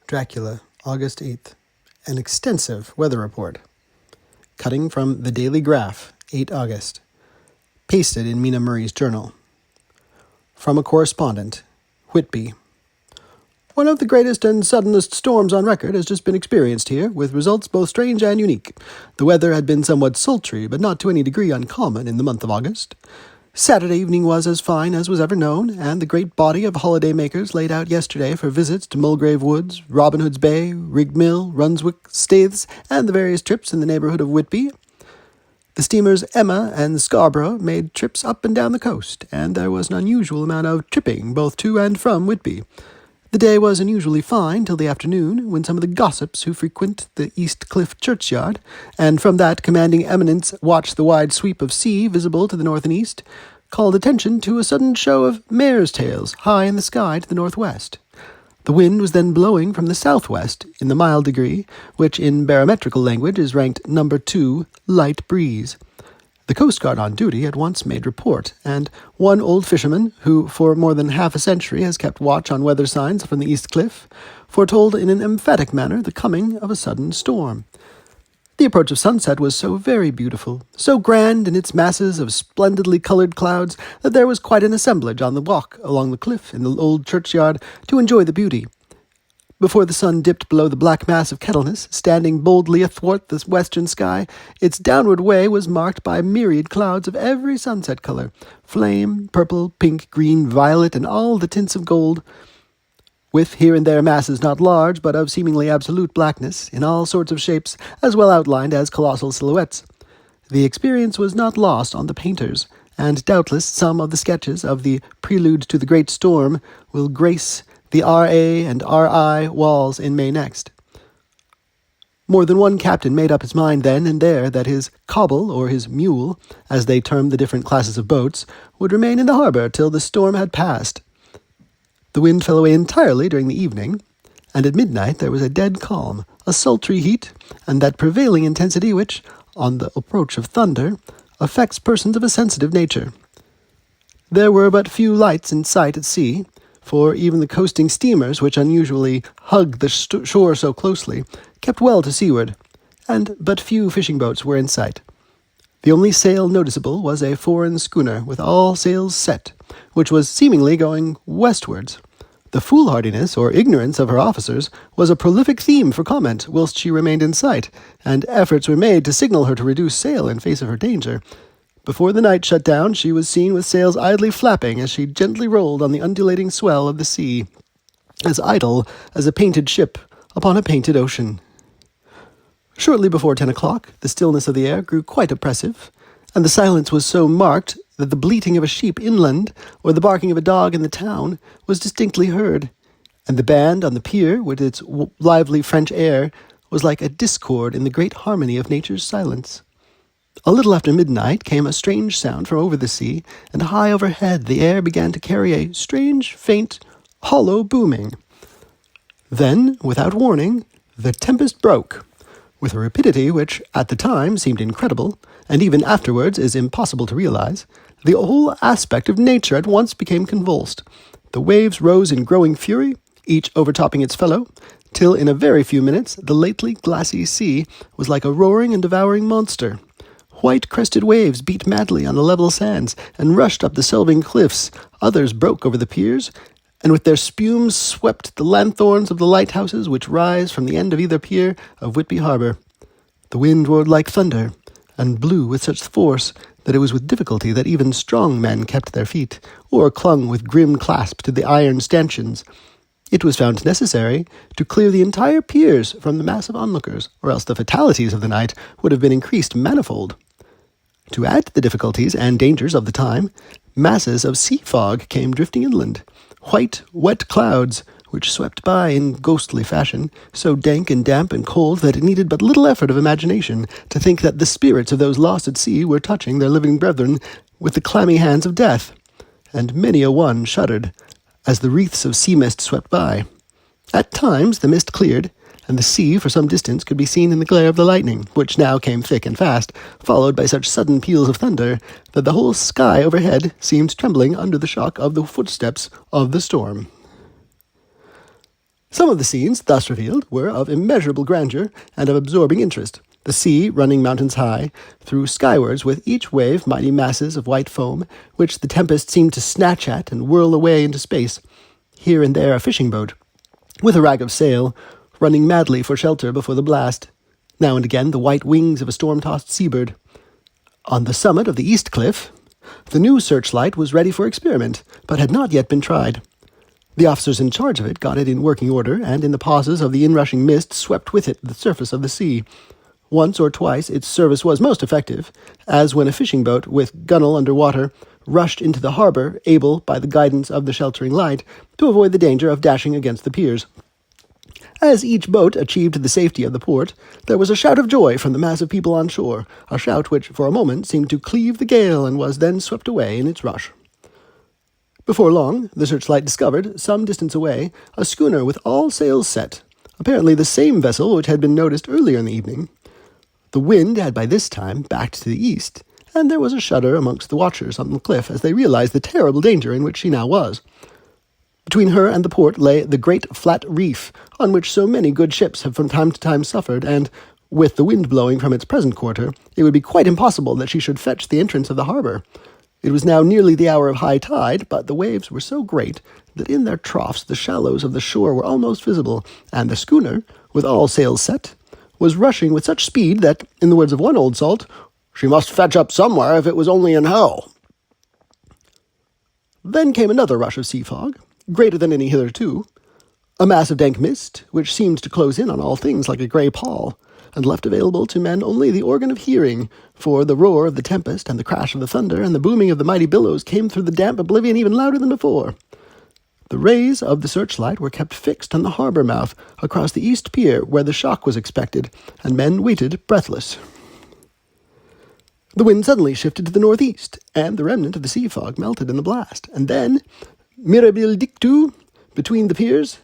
Dracula, August 8th. An extensive weather report. Cutting from the Daily Graph, 8 August. Pasted in Mina Murray's journal. From a correspondent, Whitby. One of the greatest and suddenest storms on record has just been experienced here, with results both strange and unique. The weather had been somewhat sultry, but not to any degree uncommon in the month of August. Saturday evening was as fine as was ever known, and the great body of holiday-makers laid out yesterday for visits to Mulgrave Woods, Robin Hood's Bay, Rig Mill, Runswick, Staithes, and the various trips in the neighbourhood of Whitby. The steamers Emma and Scarborough made trips up and down the coast, and there was an unusual amount of tripping both to and from Whitby. The day was unusually fine till the afternoon, when some of the gossips who frequent the East Cliff churchyard, and from that commanding eminence watch the wide sweep of sea visible to the north and east, called attention to a sudden show of mare's tails high in the sky to the northwest. The wind was then blowing from the southwest in the mild degree, which in barometrical language is ranked number 2, light breeze. The Coast Guard on duty at once made report, and one old fisherman, who for more than half a century has kept watch on weather signs from the East Cliff, foretold in an emphatic manner the coming of a sudden storm. The approach of sunset was so very beautiful, so grand in its masses of splendidly coloured clouds, that there was quite an assemblage on the walk along the cliff in the old churchyard to enjoy the beauty. Before the sun dipped below the black mass of Kettleness, standing boldly athwart the western sky, its downward way was marked by myriad clouds of every sunset colour, flame, purple, pink, green, violet, and all the tints of gold, with here and there masses not large, but of seemingly absolute blackness, in all sorts of shapes, as well outlined as colossal silhouettes. The experience was not lost on the painters, and doubtless some of the sketches of the Prelude to the Great Storm will grace the R.A. and R.I. walls in May next. More than one captain made up his mind then and there that his cobble, or his mule, as they termed the different classes of boats, would remain in the harbour till the storm had passed. The wind fell away entirely during the evening, and at midnight there was a dead calm, a sultry heat, and that prevailing intensity which, on the approach of thunder, affects persons of a sensitive nature. There were but few lights in sight at sea, for even the coasting steamers, which unusually hugged the shore so closely, kept well to seaward, and but few fishing boats were in sight. The only sail noticeable was a foreign schooner with all sails set, which was seemingly going westwards. The foolhardiness or ignorance of her officers was a prolific theme for comment whilst she remained in sight, and efforts were made to signal her to reduce sail in face of her danger. Before the night shut down, she was seen with sails idly flapping as she gently rolled on the undulating swell of the sea, as idle as a painted ship upon a painted ocean. Shortly before 10 o'clock, the stillness of the air grew quite oppressive, and the silence was so marked that the bleating of a sheep inland, or the barking of a dog in the town, was distinctly heard, and the band on the pier, with its lively French air, was like a discord in the great harmony of nature's silence. A little after midnight came a strange sound from over the sea, and high overhead the air began to carry a strange, faint, hollow booming. Then, without warning, the tempest broke, with a rapidity which, at the time, seemed incredible, and even afterwards is impossible to realize. The whole aspect of nature at once became convulsed. The waves rose in growing fury, each overtopping its fellow, till in a very few minutes the lately glassy sea was like a roaring and devouring monster. White-crested waves beat madly on the level sands, and rushed up the shelving cliffs. Others broke over the piers, and with their spumes swept the lanthorns of the lighthouses which rise from the end of either pier of Whitby harbour. The wind roared like thunder, and blew with such force that it was with difficulty that even strong men kept their feet, or clung with grim clasp to the iron stanchions. It was found necessary to clear the entire piers from the mass of onlookers, or else the fatalities of the night would have been increased manifold. To add to the difficulties and dangers of the time, masses of sea fog came drifting inland, white, wet clouds, which swept by in ghostly fashion, so dank and damp and cold that it needed but little effort of imagination to think that the spirits of those lost at sea were touching their living brethren with the clammy hands of death, and many a one shuddered as the wreaths of sea mist swept by. At times the mist cleared, and the sea for some distance could be seen in the glare of the lightning, which now came thick and fast, followed by such sudden peals of thunder that the whole sky overhead seemed trembling under the shock of the footsteps of the storm. Some of the scenes thus revealed were of immeasurable grandeur and of absorbing interest. The sea running mountains high, threw skywards with each wave mighty masses of white foam, which the tempest seemed to snatch at and whirl away into space. Here and there a fishing boat, with a rag of sail, running madly for shelter before the blast. Now and again the white wings of a storm-tossed seabird. On the summit of the east cliff, the new searchlight was ready for experiment, but had not yet been tried. The officers in charge of it got it in working order, and in the pauses of the inrushing mist swept with it the surface of the sea. Once or twice its service was most effective, as when a fishing boat, with gunwale under water, rushed into the harbour, able, by the guidance of the sheltering light, to avoid the danger of dashing against the piers. As each boat achieved the safety of the port, there was a shout of joy from the mass of people on shore, a shout which for a moment seemed to cleave the gale and was then swept away in its rush. Before long, the searchlight discovered, some distance away, a schooner with all sails set, apparently the same vessel which had been noticed earlier in the evening. The wind had by this time backed to the east, and there was a shudder amongst the watchers on the cliff as they realized the terrible danger in which she now was. Between her and the port lay the great flat reef, on which so many good ships have from time to time suffered, and, with the wind blowing from its present quarter, it would be quite impossible that she should fetch the entrance of the harbour. It was now nearly the hour of high tide, but the waves were so great that in their troughs the shallows of the shore were almost visible, and the schooner, with all sails set, was rushing with such speed that, in the words of one old salt, she must fetch up somewhere if it was only in hell. Then came another rush of sea fog, greater than any hitherto, a mass of dank mist, which seemed to close in on all things like a grey pall, and left available to men only the organ of hearing, for the roar of the tempest and the crash of the thunder and the booming of the mighty billows came through the damp oblivion even louder than before. The rays of the searchlight were kept fixed on the harbour mouth across the east pier where the shock was expected, and men waited breathless. The wind suddenly shifted to the northeast, and the remnant of the sea fog melted in the blast, and then, mirabile dictu, between the piers,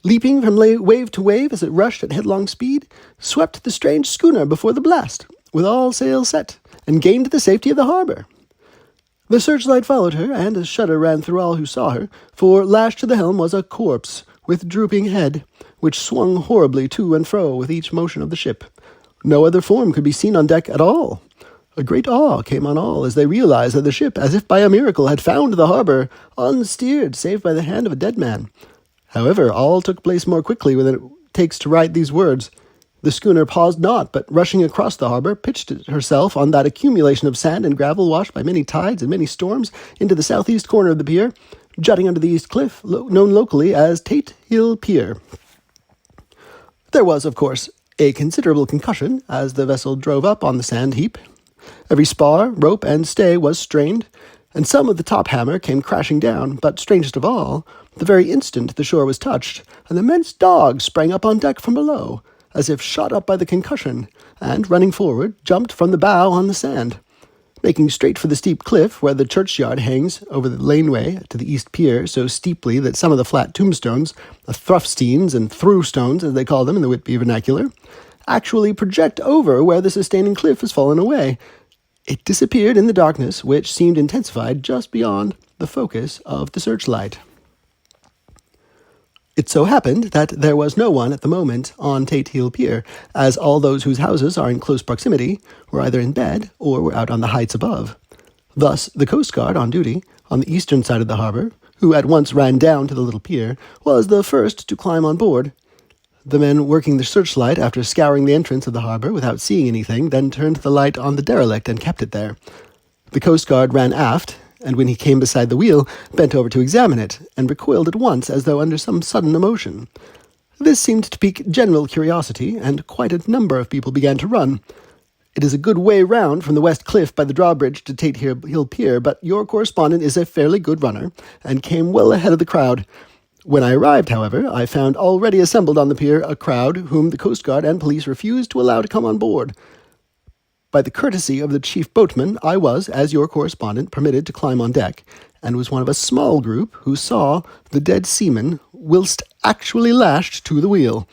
leaping from wave to wave as it rushed at headlong speed, swept the strange schooner before the blast, with all sails set, and gained the safety of the harbour. The searchlight followed her, and a shudder ran through all who saw her, for lashed to the helm was a corpse, with drooping head, which swung horribly to and fro with each motion of the ship. No other form could be seen on deck at all. A great awe came on all as they realized that the ship, as if by a miracle, had found the harbour, unsteered save by the hand of a dead man. However, all took place more quickly than it takes to write these words. The schooner paused not, but rushing across the harbour, pitched herself on that accumulation of sand and gravel washed by many tides and many storms into the southeast corner of the pier, jutting under the east cliff, known locally as Tate Hill Pier. There was, of course, a considerable concussion as the vessel drove up on the sand heap. Every spar, rope, and stay was strained, and some of the top hammer came crashing down, but strangest of all, the very instant the shore was touched, an immense dog sprang up on deck from below, as if shot up by the concussion, and, running forward, jumped from the bow on the sand. Making straight for the steep cliff where the churchyard hangs over the laneway to the east pier so steeply that some of the flat tombstones, the thruffsteins and through-stones, as they call them in the Whitby vernacular, actually project over where the sustaining cliff has fallen away. It disappeared in the darkness, which seemed intensified just beyond the focus of the searchlight. It so happened that there was no one at the moment on Tate Hill Pier, as all those whose houses are in close proximity were either in bed or were out on the heights above. Thus, the Coast Guard on duty on the eastern side of the harbour, who at once ran down to the little pier, was the first to climb on board. The men working the searchlight, after scouring the entrance of the harbour without seeing anything, then turned the light on the derelict and kept it there. The Coast Guard ran aft, and when he came beside the wheel, bent over to examine it, and recoiled at once as though under some sudden emotion. This seemed to pique general curiosity, and quite a number of people began to run. It is a good way round from the west cliff by the drawbridge to Tate Hill Pier, but your correspondent is a fairly good runner, and came well ahead of the crowd. When I arrived, however, I found already assembled on the pier a crowd whom the Coast Guard and police refused to allow to come on board. By the courtesy of the chief boatman, I was, as your correspondent, permitted to climb on deck, and was one of a small group who saw the dead seaman whilst actually lashed to the wheel.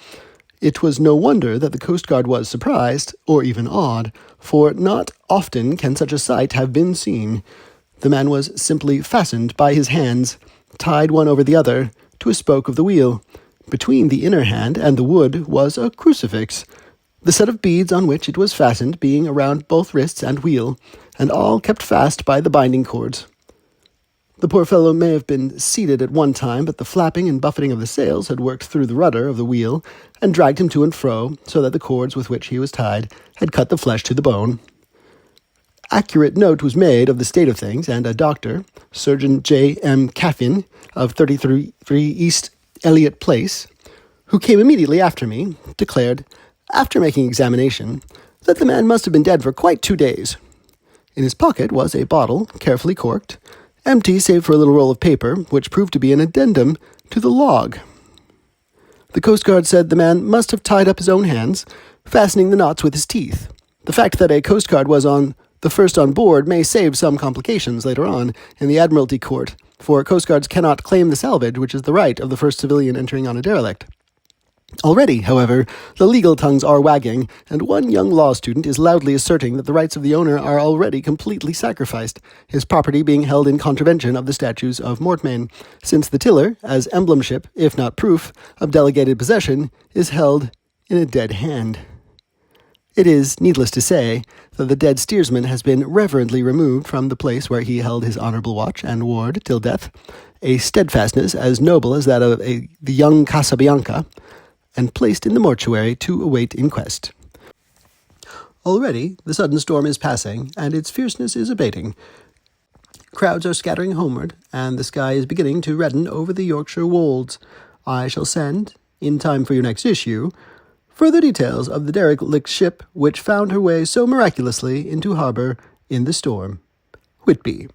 It was no wonder that the Coast Guard was surprised, or even awed, for not often can such a sight have been seen. The man was simply fastened by his hands, tied one over the other, to a spoke of the wheel. Between the inner hand and the wood was a crucifix, the set of beads on which it was fastened being around both wrists and wheel, and all kept fast by the binding cords. The poor fellow may have been seated at one time, but the flapping and buffeting of the sails had worked through the rudder of the wheel and dragged him to and fro, so that the cords with which he was tied had cut the flesh to the bone. Accurate note was made of the state of things, and a doctor, Surgeon J. M. Caffin, of 33 East Elliot Place, who came immediately after me, declared, after making examination, that the man must have been dead for quite 2 days. In his pocket was a bottle, carefully corked, empty save for a little roll of paper, which proved to be an addendum to the log. The Coast Guard said the man must have tied up his own hands, fastening the knots with his teeth. The fact that a Coast Guard was the first on board may save some complications later on in the Admiralty Court, for Coast Guards cannot claim the salvage, which is the right of the first civilian entering on a derelict. Already, however, the legal tongues are wagging, and one young law student is loudly asserting that the rights of the owner are already completely sacrificed, his property being held in contravention of the statutes of mortmain, since the tiller, as emblemship, if not proof, of delegated possession, is held in a dead hand. It is needless to say that the dead steersman has been reverently removed from the place where he held his honourable watch and ward till death, a steadfastness as noble as that of the young Casabianca, and placed in the mortuary to await inquest. Already the sudden storm is passing, and its fierceness is abating. Crowds are scattering homeward, and the sky is beginning to redden over the Yorkshire wolds. I shall send, in time for your next issue, further details of the derelict ship which found her way so miraculously into harbour in the storm. Whitby.